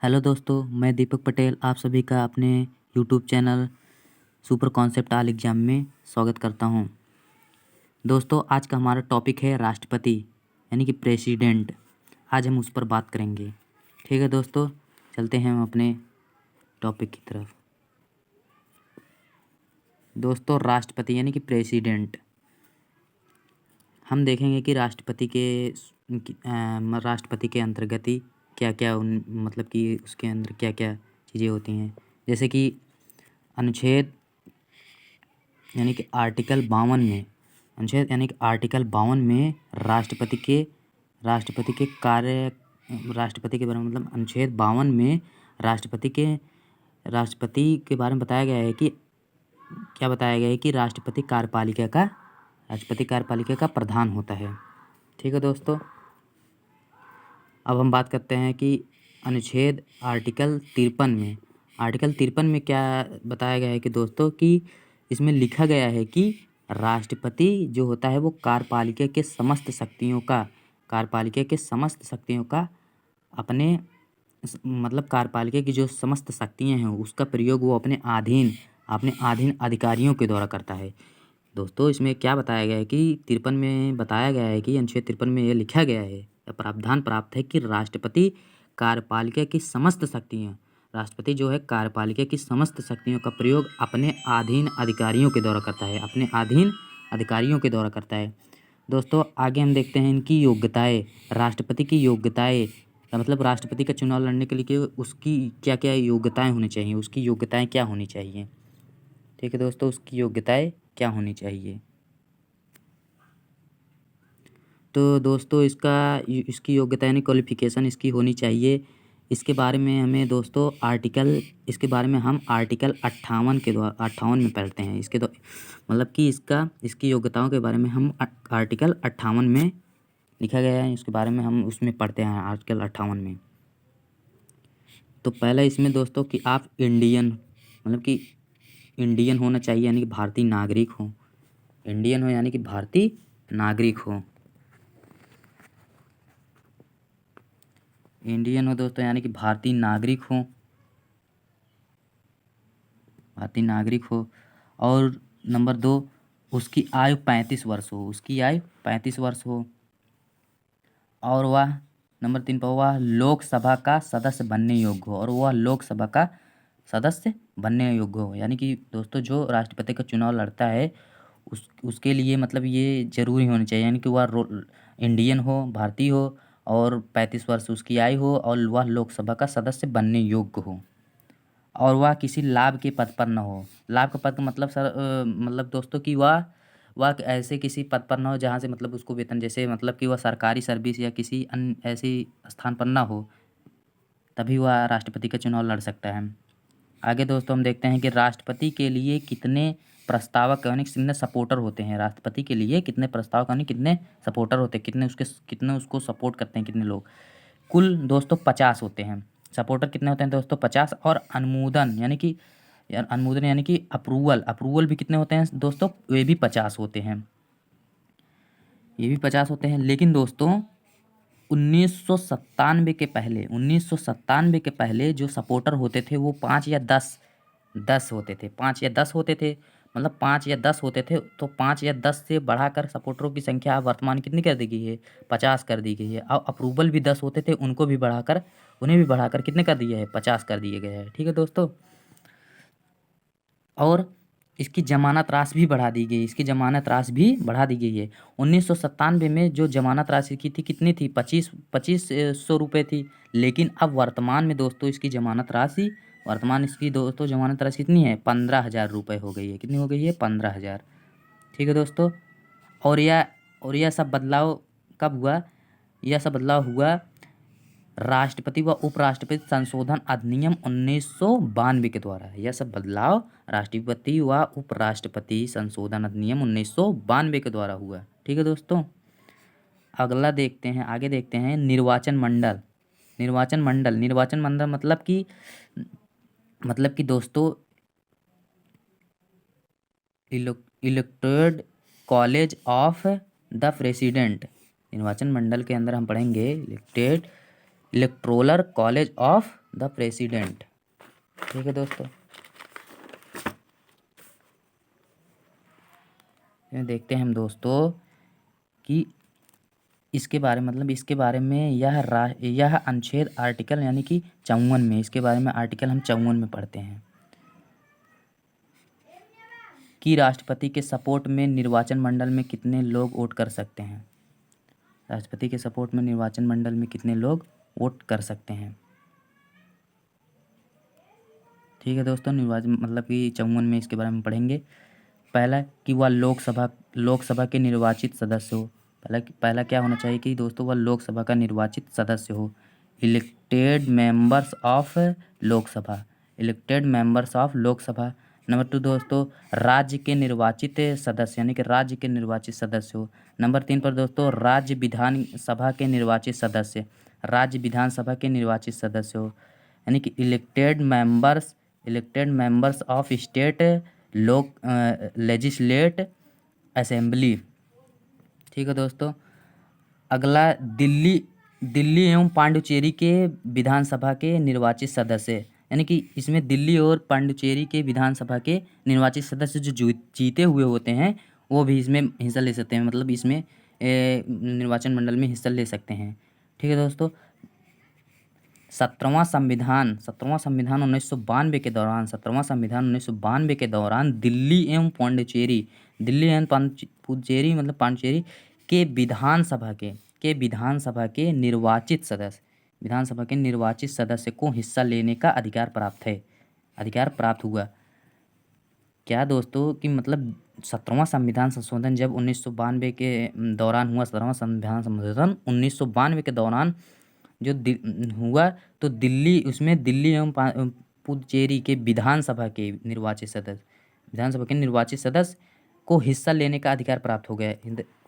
Hello दोस्तों, मैं दीपक पटेल आप सभी का अपने YouTube channel super concept all exam में स्वागत करता हूं। दोस्तों, आज का हमारा टॉपिक है राष्ट्रपति यानी कि प्रेसिडेंट। आज हम उस पर बात करेंगे। ठीक है दोस्तों, चलते हैं हम अपने टॉपिक की तरफ। दोस्तों, राष्ट्रपति यानी कि प्रेसिडेंट, हम देखेंगे कि राष्ट्रपति के अंतर्गत ही क्या क्या मतलब कि उसके अंदर क्या क्या चीज़ें होती हैं। जैसे कि अनुच्छेद यानी कि आर्टिकल 52 में राष्ट्रपति के बारे में मतलब अनुच्छेद 52 में राष्ट्रपति के बारे में बताया गया है कि क्या बताया गया है कि राष्ट्रपति कार्यपालिका का प्रधान होता है। ठीक है दोस्तों, अब हम बात करते हैं कि अनुच्छेद आर्टिकल 53 में क्या बताया गया है कि दोस्तों कि इसमें लिखा गया है कि राष्ट्रपति जो होता है वो कार्यपालिका के समस्त शक्तियों का अपने मतलब कार्यपालिका की जो समस्त शक्तियाँ हैं उसका प्रयोग वो अपने आधीन अधिकारियों के द्वारा करता है। दोस्तों, इसमें क्या बताया गया है कि 53 में बताया गया है कि अनुच्छेद 53 में यह लिखा गया है या प्रावधान प्राप्त है कि राष्ट्रपति जो है कार्यपालिका की समस्त शक्तियों का प्रयोग अपने आधीन अधिकारियों के द्वारा करता है। दोस्तों, आगे हम देखते हैं इनकी योग्यताएं। राष्ट्रपति की योग्यताएं मतलब राष्ट्रपति का चुनाव लड़ने के लिए उसकी क्या क्या योग्यताएं होनी चाहिए, उसकी योग्यताएं क्या होनी चाहिए। ठीक है दोस्तों, उसकी योग्यताएं क्या होनी चाहिए। तो दोस्तों, इसकी योग्यता यानी क्वालिफिकेशन इसकी होनी चाहिए। इसके बारे में हम आर्टिकल 58 में पढ़ते हैं। मतलब कि इसकी योग्यताओं के बारे में हम आर्टिकल 58 में लिखा गया है, इसके बारे में हम उसमें पढ़ते हैं आर्टिकल 58 में। तो पहला इसमें दोस्तों कि आप इंडियन होना चाहिए यानी कि भारतीय नागरिक हो। इंडियन हो यानी कि भारतीय नागरिक हो। इंडियन हो दोस्तों यानी कि भारतीय नागरिक हो। और नंबर 2, उसकी आयु 35 वर्ष हो। और वह नंबर 3 पर वह लोकसभा का सदस्य बनने योग्य हो। यानी कि दोस्तों, जो राष्ट्रपति का चुनाव लड़ता है उसके लिए मतलब ये जरूरी होनी चाहिए यानी कि वह इंडियन हो, भारतीय हो और 35 वर्ष उसकी आयु हो और वह लोकसभा का सदस्य बनने योग्य हो और वह किसी लाभ के पद पर न हो। लाभ का पद मतलब दोस्तों कि वह ऐसे किसी पद पर न हो जहाँ से मतलब उसको वेतन, जैसे मतलब कि वह सरकारी सर्विस या किसी अन्य ऐसे स्थान पर ना हो, तभी वह राष्ट्रपति का चुनाव लड़ सकता है। आगे दोस्तों हम देखते हैं कि राष्ट्रपति के लिए कितने प्रस्तावक यानी कितने सपोर्टर होते हैं। राष्ट्रपति के लिए कितने प्रस्तावक यानी कितने सपोर्टर होते हैं, कितने उसको सपोर्ट करते हैं, कितने लोग। कुल दोस्तों 50 होते हैं। सपोर्टर कितने होते हैं दोस्तों? 50। और अनुमोदन यानी कि अप्रूवल भी कितने होते हैं दोस्तों? वे भी 50 होते हैं। लेकिन दोस्तों 1997 के पहले जो सपोर्टर होते थे वो 5 या 10 होते थे। 5 या 10 होते थे, मतलब 5 या 10 होते थे। तो 5 या 10 से बढ़ाकर सपोर्टरों की संख्या वर्तमान कितनी कर दी गई है? 50 कर दी गई है। और अप्रूवल भी 10 होते थे, उन्हें भी बढ़ाकर कितने कर दिया है? 50 कर दिए गए हैं। ठीक है दोस्तों, और इसकी जमानत राशि भी बढ़ा दी गई है। 1997 में जो जमानत राशि की थी कितनी थी? 2500 रुपये थी। लेकिन अब वर्तमान में दोस्तों इसकी जमानत राशि कितनी है? 15,000 रुपये हो गई है। कितनी हो गई है? 15,000। ठीक है दोस्तों, और यह सब बदलाव कब हुआ? यह सब बदलाव हुआ राष्ट्रपति व उपराष्ट्रपति संशोधन अधिनियम 1992 के द्वारा। यह सब बदलाव राष्ट्रपति व उपराष्ट्रपति संशोधन अधिनियम 1992 के द्वारा हुआ। ठीक है दोस्तों, आगे देखते हैं निर्वाचन मंडल मतलब कि दोस्तों elected college of the president. निर्वाचन मंडल के अंदर हम पढ़ेंगे electoral college of the president. ठीक है दोस्तों, देखते हैं हम दोस्तों कि इसके बारे मतलब इसके बारे में यह अनुच्छेद आर्टिकल यानी कि 54 में, इसके बारे में आर्टिकल हम 54 में पढ़ते हैं कि राष्ट्रपति के सपोर्ट में निर्वाचन मंडल में कितने लोग वोट कर सकते हैं। राष्ट्रपति के सपोर्ट में निर्वाचन मंडल में कितने लोग वोट कर सकते हैं। ठीक है दोस्तों, निर्वाचन मतलब कि 54 में इसके बारे में पढ़ेंगे। पहला कि वह लोकसभा के निर्वाचित सदस्य हो। पहला क्या होना चाहिए कि दोस्तों वह लोकसभा का निर्वाचित सदस्य हो। Elected members of Lok Sabha, elected members of Lok Sabha. Number 2 दोस्तों राज्य के निर्वाचित सदस्य यानी कि राज्य के निर्वाचित सदस्य हो। नंबर 3 पर दोस्तों राज्य विधानसभा के निर्वाचित सदस्य, राज्य विधानसभा के निर्वाचित सदस्य हो, यानी कि इलेक्टेड मेंबर्स ऑफ स्टेट लोक लेजिस्लेट असेंबली। ठीक है दोस्तों, अगला दिल्ली एवं पांडुचेरी के विधानसभा के निर्वाचित सदस्य, यानी कि इसमें दिल्ली और पांडुचेरी के विधानसभा के निर्वाचित सदस्य जो जीते हुए होते हैं वो भी इसमें हिस्सा ले सकते हैं, मतलब इसमें निर्वाचन मंडल में हिस्सा ले सकते हैं। ठीक है दोस्तों, 17वां संविधान 1992 के दौरान, 17वां संविधान 1992 के दौरान दिल्ली एवं पुडुचेरी मतलब पांडिचेरी के विधानसभा के निर्वाचित सदस्य को हिस्सा लेने का अधिकार प्राप्त हुआ। क्या दोस्तों कि मतलब 17वां संविधान संशोधन जब 1992 के दौरान हुआ, 17वां संविधान संशोधन 1992 के दौरान जो हुआ, तो दिल्ली एवं पुडुचेरी के विधानसभा के निर्वाचित सदस्य को हिस्सा लेने का अधिकार प्राप्त हो गया।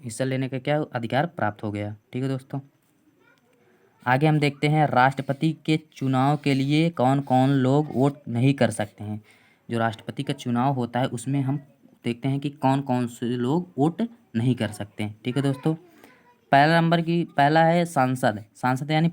हिस्सा लेने का क्या अधिकार प्राप्त हो गया। ठीक है दोस्तों, आगे हम देखते हैं राष्ट्रपति के चुनाव के लिए कौन कौन लोग वोट नहीं कर सकते हैं। जो राष्ट्रपति का चुनाव होता है उसमें हम देखते हैं कि कौन कौन से लोग वोट नहीं कर सकते हैं। ठीक है दोस्तों, पहला है सांसद यानी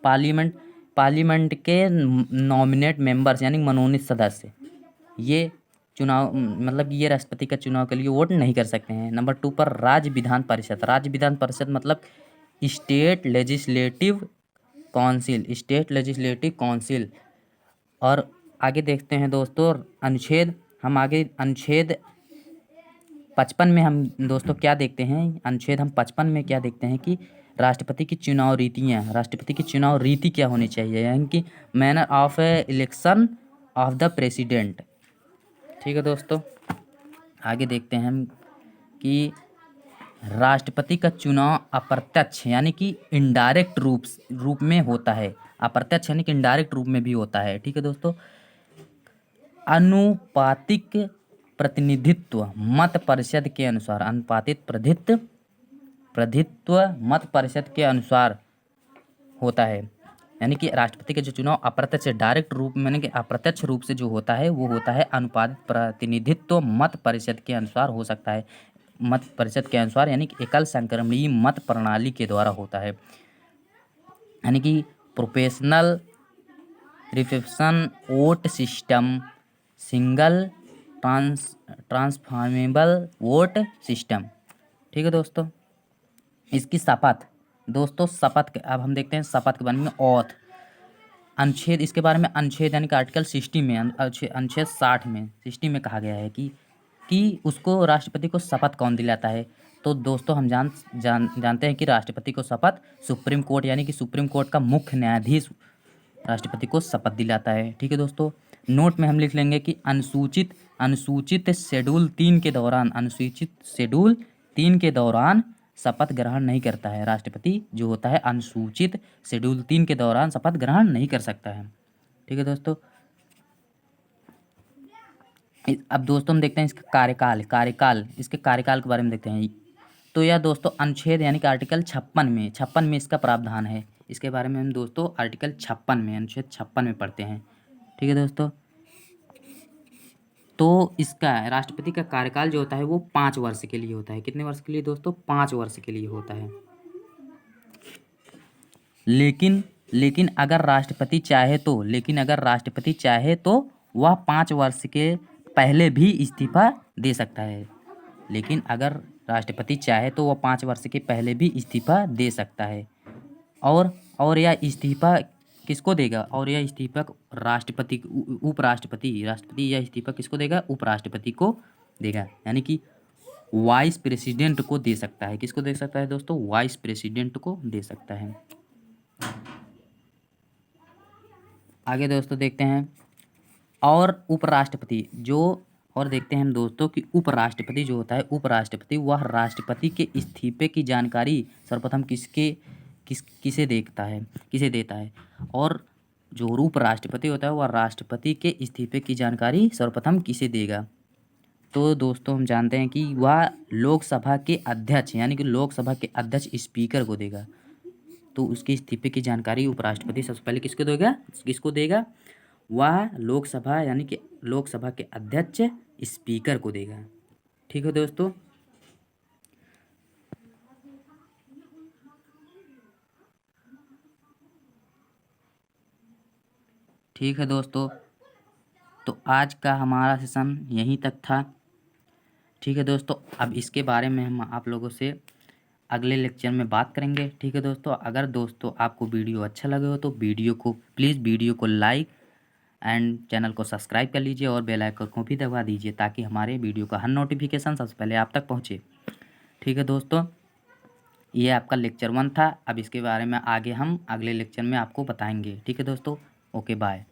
पार्लियामेंट के नॉमिनेट मेंबर्स यानी मनोनीत सदस्य, ये चुनाव मतलब ये राष्ट्रपति का चुनाव के लिए वोट नहीं कर सकते हैं। नंबर 2 पर राज्य विधान परिषद मतलब स्टेट लेजिस्लेटिव काउंसिल। और आगे देखते हैं दोस्तों अनुच्छेद 55 में हम दोस्तों क्या देखते हैं, अनुच्छेद हम 55 में क्या देखते हैं कि राष्ट्रपति की चुनाव रीति क्या होनी चाहिए, यानी कि manner of election of the president. ठीक है दोस्तों, आगे देखते हैं हम कि राष्ट्रपति का चुनाव अप्रत्यक्ष यानी कि इनडायरेक्ट रूप में होता है। अप्रत्यक्ष यानी कि इनडायरेक्ट रूप में भी होता है। ठीक है दोस्तों, अनुपातिक प्रतिनिधित्व मत परिषद के अनुसार, प्रतिनिधित्व मत परिषद के अनुसार होता है। यानी कि राष्ट्रपति का जो चुनाव अप्रत्यक्ष डायरेक्ट रूप में यानी कि अप्रत्यक्ष रूप से जो होता है वो होता है अनुपातिक प्रतिनिधित्व मत परिषद के अनुसार हो सकता है। मत परिषद के अनुसार यानी कि एकल संक्रमणीय मत प्रणाली के द्वारा होता है, यानी कि proportional reflection vote system, single transformable vote system. ठीक है दोस्तों, इसकी शपथ अब हम देखते हैं शपथ के बारे में। ओथ अनुच्छेद, इसके बारे में अनुच्छेद यानी कि आर्टिकल 60 में अनुच्छेद 60 में कहा गया है कि उसको राष्ट्रपति को शपथ कौन दिलाता है। तो दोस्तों हम जानते हैं कि राष्ट्रपति को शपथ सुप्रीम कोर्ट यानी कि सुप्रीम कोर्ट का मुख्य न्यायाधीश राष्ट्रपति को शपथ दिलाता है। ठीक है दोस्तों, नोट में हम लिख लेंगे कि अनुसूचित शेड्यूल 3 के दौरान शपथ ग्रहण नहीं करता है। राष्ट्रपति जो होता है अनुसूचित शेड्यूल 3 के दौरान शपथ ग्रहण नहीं कर सकता है। ठीक है दोस्तों, अब दोस्तों हम देखते हैं इसका इसके कार्यकाल के बारे में देखते हैं। तो यह दोस्तों अनुच्छेद यानी कि आर्टिकल 56 में इसका प्रावधान है। इसके बारे में हम दोस्तों आर्टिकल 56 में अनुच्छेद 56 में पढ़ते हैं। ठीक है दोस्तों, तो इसका राष्ट्रपति का कार्यकाल जो होता है वो 5 वर्ष के लिए होता है। कितने वर्ष के लिए दोस्तों? 5 वर्ष के लिए होता है। लेकिन लेकिन अगर राष्ट्रपति चाहे तो वह 5 वर्ष के पहले भी इस्तीफा दे सकता है। लेकिन अगर राष्ट्रपति चाहे तो वह 5 वर्ष के पहले भी इस्तीफा दे सकता है। और यह इस्तीफा किसको देगा? और यह इस्तीफा राष्ट्रपति राष्ट्रपति यह इस्तीफा किसको देगा? उपराष्ट्रपति को देगा। यानी कि वाइस प्रेसिडेंट को दे सकता है। किसको दे सकता है दोस्तों? वाइस प्रेसिडेंट को दे सकता है। आगे दोस्तों देखते हैं और देखते हैं हम दोस्तों कि उपराष्ट्रपति जो होता है, उपराष्ट्रपति वह राष्ट्रपति के इस्तीफे की जानकारी सर्वप्रथम किसे देता है। और जो उपराष्ट्रपति होता है वह राष्ट्रपति के इस्तीफे की जानकारी सर्वप्रथम किसे देगा? तो दोस्तों हम जानते हैं कि वह लोकसभा के अध्यक्ष यानी कि लोकसभा के अध्यक्ष स्पीकर को देगा। तो उसके इस्तीफे की जानकारी उपराष्ट्रपति सबसे पहले किसको देगा? वह लोकसभा यानी कि लोकसभा के अध्यक्ष स्पीकर को देगा। ठीक है दोस्तों। ठीक है दोस्तों, तो आज का हमारा सेशन यहीं तक था। ठीक है दोस्तों, अब इसके बारे में हम आप लोगों से अगले लेक्चर में बात करेंगे। ठीक है दोस्तों, अगर दोस्तों आपको वीडियो अच्छा लगे हो तो वीडियो को लाइक एंड चैनल को सब्सक्राइब कर लीजिए और बेल आइकन को भी दबा दीजिए ताकि हमारे वीडियो का हर नोटिफिकेशन सबसे पहले आप तक पहुँचे। ठीक है दोस्तों, ये आपका लेक्चर 1 था। अब इसके बारे में आगे हम अगले लेक्चर में आपको बताएंगे। ठीक है दोस्तों, ओके बाय।